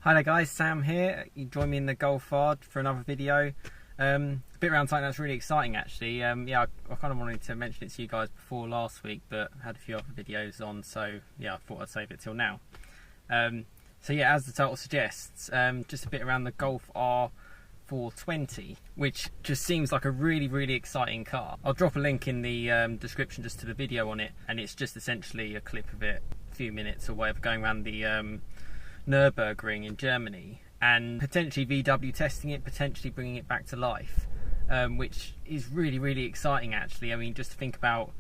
Hi there guys, Sam here. You join me in the Golf R for another video. A bit around something that's really exciting actually. Yeah, I kind of wanted to mention it to you guys before last week, but had a few other videos on, so yeah, I thought I'd save it till now. So yeah, as the title suggests, just a bit around the Golf R420, which just seems like a really exciting car. I'll drop a link in the description just to the video on it, and it's just essentially a clip of it, a few minutes or whatever, going around the Nürburgring in Germany, and potentially VW testing it, potentially bringing it back to life, which is really exciting actually. I mean, just to think about,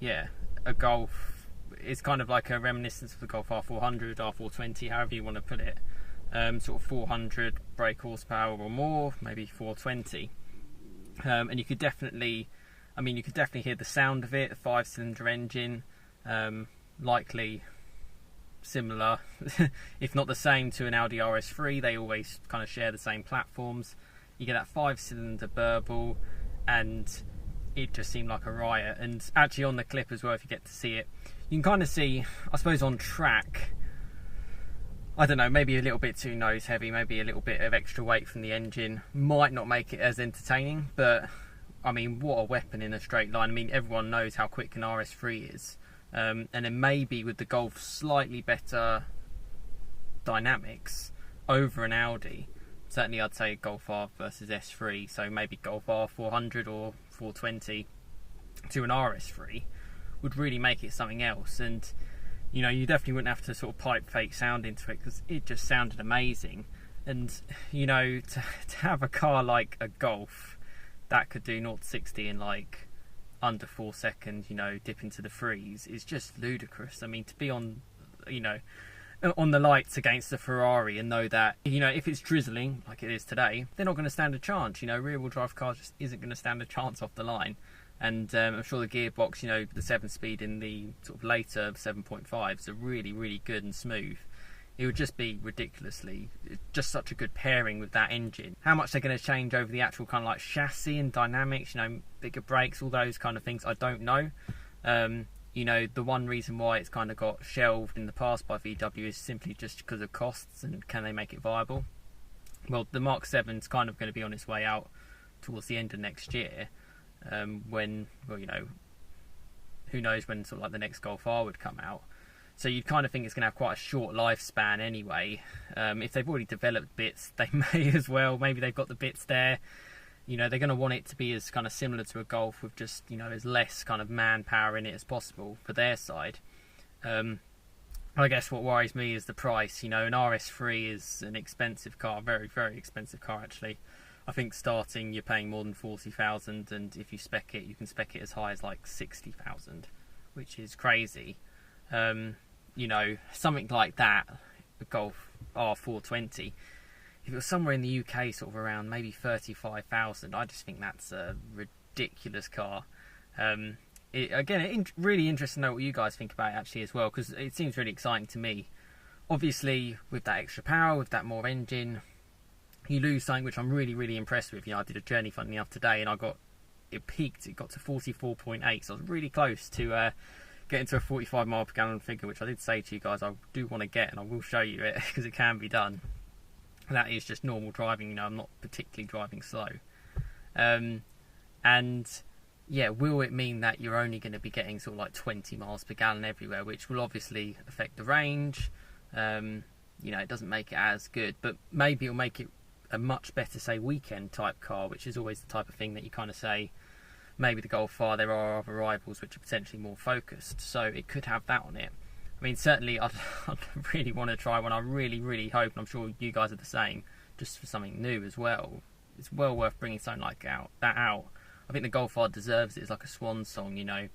yeah, a Golf is kind of like a reminiscence of the Golf R400, R420, however you want to put it, sort of 400 brake horsepower or more, maybe 420, and you could definitely, I mean, you could definitely hear the sound of it, a 5-cylinder engine, likely similar if not the same to an Audi RS3. They always kind of share the same platforms. You get that 5-cylinder burble, and it just seemed like a riot. And actually on the clip as well, if you get to see it, you can kind of see, I suppose on track, I don't know, maybe a little bit too nose heavy, maybe a little bit of extra weight from the engine might not make it as entertaining, but I mean, what a weapon in a straight line. I mean, everyone knows how quick an RS3 is. And then maybe with the Golf slightly better dynamics over an Audi, certainly I'd say Golf R versus S3, so maybe Golf R 400 or 420 to an RS3 would really make it something else. And you know, you definitely wouldn't have to sort of pipe fake sound into it, because it just sounded amazing. And you know, to have a car like a Golf that could do 0 to 60 in like under 4 seconds, you know, dip into the threes, is just ludicrous. I mean, to be on, you know, on the lights against the Ferrari and know that, you know, if it's drizzling like it is today, they're not going to stand a chance. You know, rear-wheel drive cars just isn't going to stand a chance off the line. And I'm sure the gearbox, you know, the 7-speed in the sort of later 7.5s are really good and smooth. It would just be ridiculously, just such a good pairing with that engine. How much they're going to change over the actual kind of like chassis and dynamics, you know, bigger brakes, all those kind of things, I don't know. You know, the one reason why it's kind of got shelved in the past by VW is simply just because of costs and can they make it viable. Well, the Mark 7's kind of going to be on its way out towards the end of next year, when, well, you know, who knows when sort of like the next Golf R would come out. So you'd kind of think it's going to have quite a short lifespan anyway. If they've already developed bits, they may as well. Maybe they've got the bits there. You know, they're going to want it to be as kind of similar to a Golf with just, you know, as less kind of manpower in it as possible for their side. I guess what worries me is the price. You know, an RS3 is an expensive car, very expensive car actually. I think starting you're paying more than 40,000, and if you spec it, you can spec it as high as like 60,000, which is crazy. You know, something like that, the Golf R420, if it was somewhere in the UK sort of around maybe 35,000, I just think that's a ridiculous car. Again, really interesting to know what you guys think about it actually as well, because it seems really exciting to me. Obviously, with that extra power, with that more engine, you lose something which I'm really impressed with. You know, I did a journey funny enough today, and it peaked, it got to 44.8, so I was really close to get into a 45 mile per gallon figure, which I did say to you guys I do want to get, and I will show you it because it can be done. That is just normal driving, you know, I'm not particularly driving slow. And yeah, will it mean that you're only going to be getting sort of like 20 miles per gallon everywhere, which will obviously affect the range. You know, it doesn't make it as good, but maybe it'll make it a much better, say, weekend type car, which is always the type of thing that you kind of say, maybe the Golf R, there are other rivals which are potentially more focused, so it could have that on it. I mean, certainly I'd really want to try one. I really hope, and I'm sure you guys are the same, just for something new as well. It's well worth bringing something like that out. I think the Golf R deserves it. It's like a swan song, you know.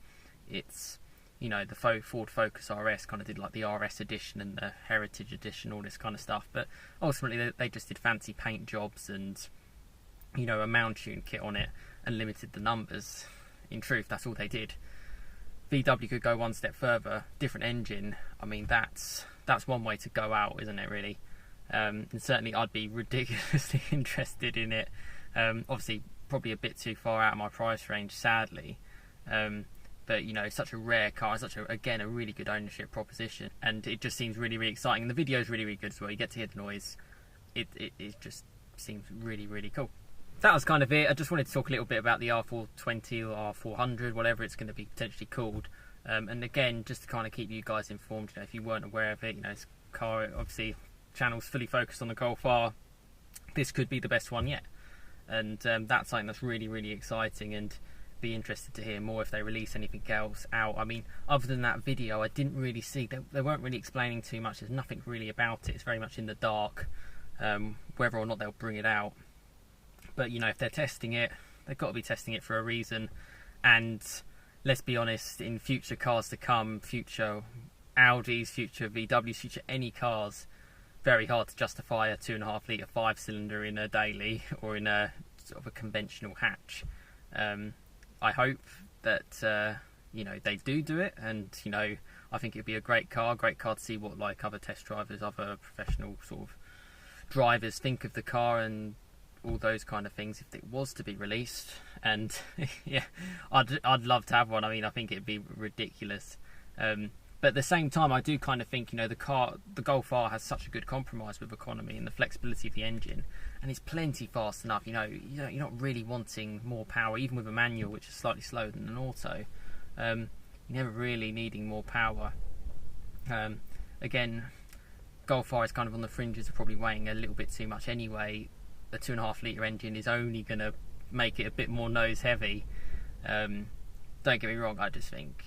It's, you know, the Ford Focus RS kind of did like the RS edition and the Heritage edition, all this kind of stuff, but ultimately they just did fancy paint jobs and, you know, a mount tune kit on it and limited the numbers. In truth, that's all they did. VW could go one step further, different engine. I mean, that's one way to go out, isn't it, really? And certainly I'd be ridiculously interested in it. Obviously, probably a bit too far out of my price range, sadly. But you know, it's such a rare car, such a, again, a really good ownership proposition, and it just seems really, really exciting. And the video is really, really good as well. You get to hear the noise. It just seems really, really cool. That was kind of it. I just wanted to talk a little bit about the R420 or R400, whatever it's going to be potentially called. And again, just to kind of keep you guys informed, you know, if you weren't aware of it, you know, this car, obviously, channel's fully focused on the Golf R. This could be the best one yet. And that's something that's really, really exciting, and be interested to hear more if they release anything else out. I mean, other than that video, I didn't really see, they weren't really explaining too much. There's nothing really about it. It's very much in the dark, whether or not they'll bring it out. But, you know, if they're testing it, they've got to be testing it for a reason. And let's be honest, in future cars to come, future Audis, future VWs, future any cars, very hard to justify a 2.5 litre 5-cylinder in a daily or in a sort of a conventional hatch. I hope that you know, they do it, and you know, I think it'd be a great car to see what like other test drivers, other professional sort of drivers think of the car and all those kind of things if it was to be released. And yeah, I'd love to have one. I mean, I think it'd be ridiculous. But at the same time, I do kind of think, you know, the Golf R has such a good compromise with economy and the flexibility of the engine, and it's plenty fast enough. You know, you're not really wanting more power, even with a manual, which is slightly slower than an auto. You're never really needing more power. Again, Golf R is kind of on the fringes of probably weighing a little bit too much anyway. The 2.5 litre engine is only going to make it a bit more nose heavy. Don't get me wrong, I just think,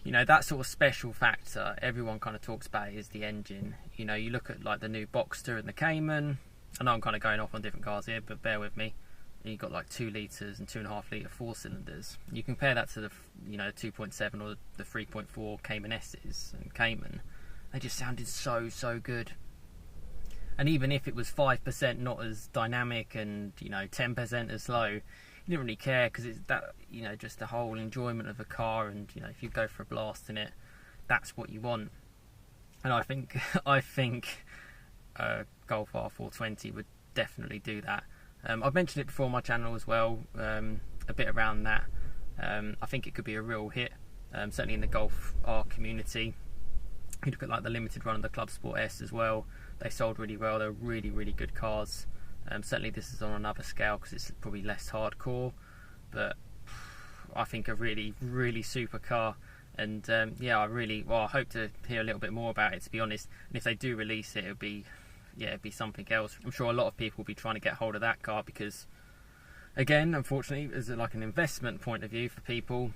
you know, that sort of special factor everyone kind of talks about is the engine. You know, you look at like the new Boxster and the Cayman. I know I'm kind of going off on different cars here, but bear with me. You've got like 2 litres and 2.5 litre 4-cylinders. You compare that to the, you know, 2.7 or the 3.4 Cayman S's and Cayman. They just sounded so good. And even if it was 5% not as dynamic and, you know, 10% as slow, you didn't really care, because it's that, you know, just the whole enjoyment of a car, and you know, if you go for a blast in it, that's what you want. And I think Golf R420 would definitely do that. I've mentioned it before on my channel as well, a bit around that. I think it could be a real hit, certainly in the Golf R community. You look at like the limited run of the Club Sport S as well. They sold really well. They're really, really good cars. Certainly this is on another scale because it's probably less hardcore, but I think a really, really super car. And yeah, I hope to hear a little bit more about it, to be honest. And if they do release it, it'd be something else. I'm sure a lot of people will be trying to get hold of that car because, again, unfortunately, as like an investment point of view for people,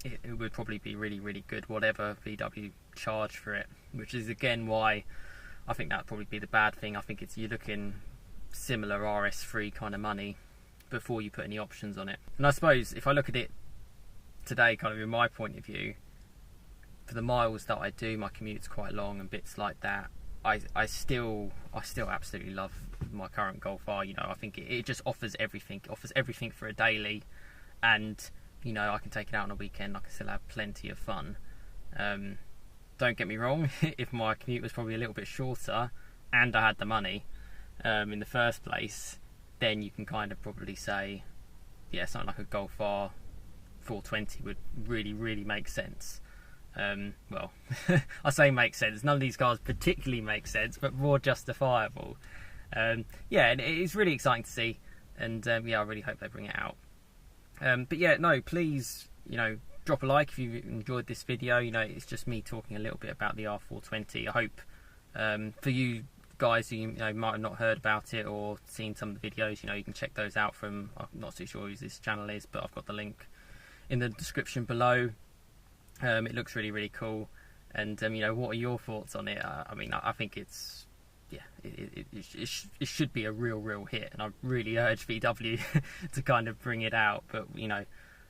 it would probably be really, really good, whatever VW charge for it. Which is again why I think that'd probably be the bad thing. I think you're looking similar RS3 kind of money before you put any options on it. And I suppose if I look at it today, kind of in my point of view, for the miles that I do, my commute's quite long and bits like that, I still absolutely love my current Golf R. You know, I think it just offers everything. It offers everything for a daily, and you know, I can take it out on a weekend. I can still have plenty of fun. Don't get me wrong, if my commute was probably a little bit shorter and I had the money in the first place, then you can kind of probably say, yeah, something like a Golf R 420 would really, really make sense. Well, I say make sense. None of these cars particularly make sense, but more justifiable. Yeah, and it's really exciting to see, and yeah, I really hope they bring it out. But yeah, no, please, you know, drop a like if you enjoyed this video. You know, it's just me talking a little bit about the R420. I hope for you guys who, you know, might have not heard about it or seen some of the videos, you know, you can check those out from, I'm not too sure who this channel is, but I've got the link in the description below. It looks really, really cool. And you know, what are your thoughts on it? I mean, I think it's, yeah, it should be a real hit, and I really urge VW to kind of bring it out. But you know,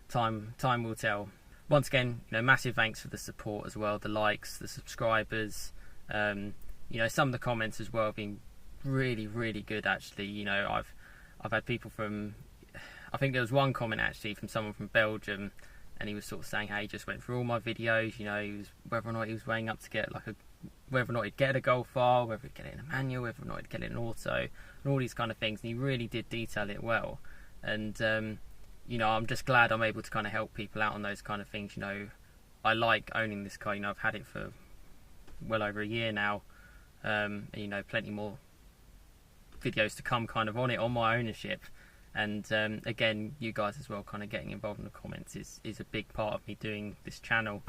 time will tell. Once again, you know, massive thanks for the support as well, the likes, the subscribers. You know, some of the comments as well have been really, really good actually. You know, I've had people from, I think there was one comment actually from someone from Belgium, and he was sort of saying how he just went through all my videos. You know, he was, whether or not he was weighing up to get like whether or not he'd get a Golf R, whether he'd get it in a manual, whether or not he'd get it in an auto, and all these kind of things. And he really did detail it well. And you know, I'm just glad I'm able to kind of help people out on those kind of things. You know, I like owning this car. You know, I've had it for well over a year now, and you know, plenty more videos to come kind of on it, on my ownership. And again, you guys as well, kind of getting involved in the comments is a big part of me doing this channel,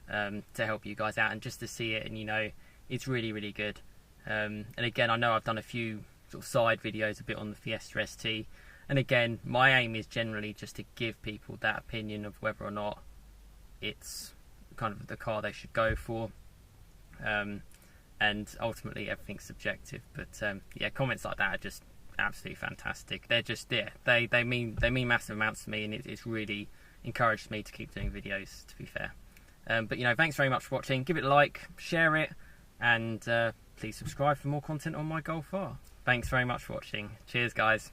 to help you guys out and just to see it. And you know, it's really, really good. And again, I know I've done a few sort of side videos a bit on the Fiesta ST, and again, my aim is generally just to give people that opinion of whether or not it's kind of the car they should go for. And ultimately everything's subjective, but yeah, comments like that are just absolutely fantastic. They're just they mean massive amounts to me, and it's really encouraged me to keep doing videos, to be fair. But you know, thanks very much for watching. Give it a like, share it, and please subscribe for more content on my Golf R. Thanks very much for watching. Cheers, guys.